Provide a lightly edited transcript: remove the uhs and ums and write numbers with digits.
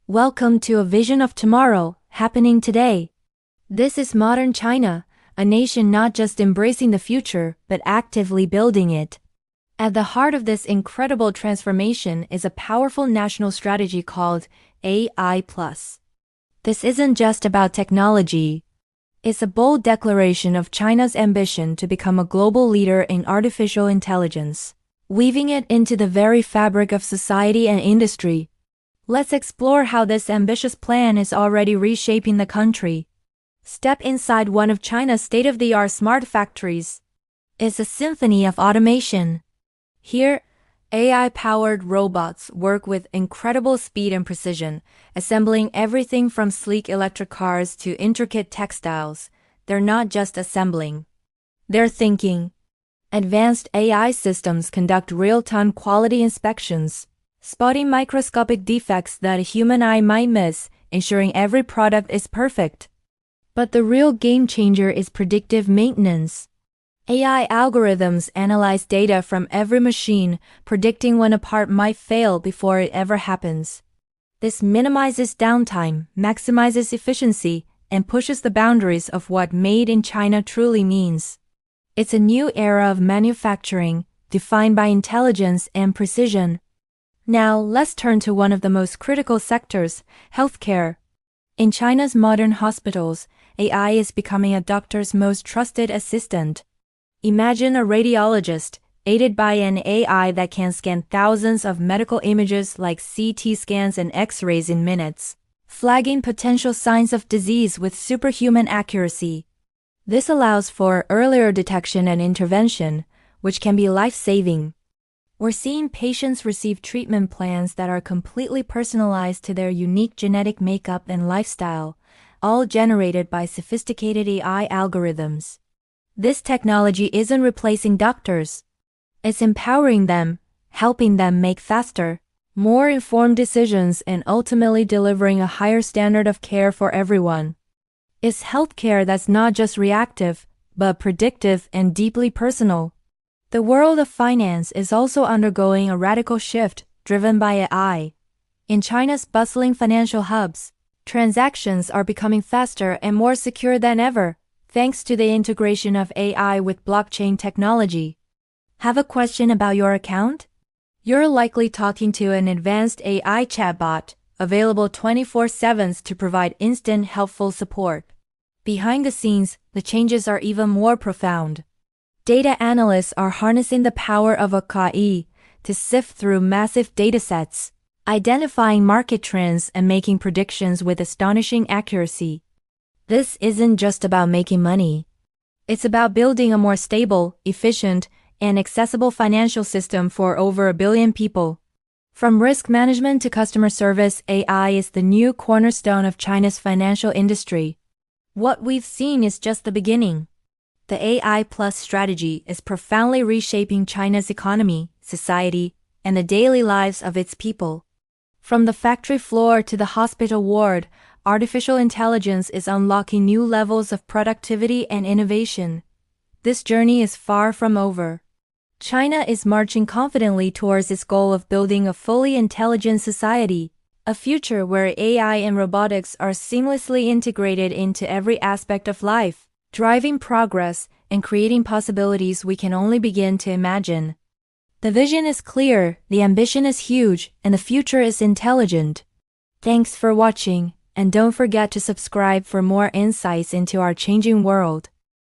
Welcome to a vision of tomorrow, happening today. This is modern China, a nation not just embracing the future, but actively building it. At the heart of this incredible transformation is a powerful national strategy called AI+. This isn't just about technology. It's a bold declaration of China's ambition to become a global leader in artificial intelligence, weaving it into the very fabric of society and industry. Let's explore how this ambitious plan is already reshaping the country. Step inside one of China's state-of-the-art smart factories. It's a symphony of automation. Here, AI-powered robots work with incredible speed and precision, assembling everything from sleek electric cars to intricate textiles. They're not just assembling. They're thinking. Advanced AI systems conduct real-time quality inspections, spotting microscopic defects that a human eye might miss, ensuring every product is perfect. But the real game changer is predictive maintenance. AI algorithms analyze data from every machine, predicting when a part might fail before it ever happens. This minimizes downtime, maximizes efficiency, and pushes the boundaries of what made in China truly means. It's a new era of manufacturing, defined by intelligence and precision. Now, let's turn to one of the most critical sectors, healthcare. In China's modern hospitals, AI is becoming a doctor's most trusted assistant. Imagine a radiologist, aided by an AI that can scan thousands of medical images like CT scans and X-rays in minutes, flagging potential signs of disease with superhuman accuracy. This allows for earlier detection and intervention, which can be life-saving. We're seeing patients receive treatment plans that are completely personalized to their unique genetic makeup and lifestyle, all generated by sophisticated AI algorithms. This technology isn't replacing doctors. It's empowering them, helping them make faster, more informed decisions and ultimately delivering a higher standard of care for everyone. It's healthcare that's not just reactive, but predictive and deeply personal. The world of finance is also undergoing a radical shift, driven by AI. In China's bustling financial hubs, transactions are becoming faster and more secure than ever, thanks to the integration of AI with blockchain technology. Have a question about your account? You're likely talking to an advanced AI chatbot, available 24/7 to provide instant helpful support. Behind the scenes, the changes are even more profound. Data analysts are harnessing the power of AI to sift through massive datasets, identifying market trends and making predictions with astonishing accuracy. This isn't just about making money. It's about building a more stable, efficient, and accessible financial system for over 1 billion people. From risk management to customer service, AI is the new cornerstone of China's financial industry. What we've seen is just the beginning. The AI Plus strategy is profoundly reshaping China's economy, society, and the daily lives of its people. From the factory floor to the hospital ward, artificial intelligence is unlocking new levels of productivity and innovation. This journey is far from over. China is marching confidently towards its goal of building a fully intelligent society, a future where AI and robotics are seamlessly integrated into every aspect of life, driving progress and creating possibilities we can only begin to imagine. The vision is clear, the ambition is huge, and the future is intelligent. Thanks for watching, and don't forget to subscribe for more insights into our changing world.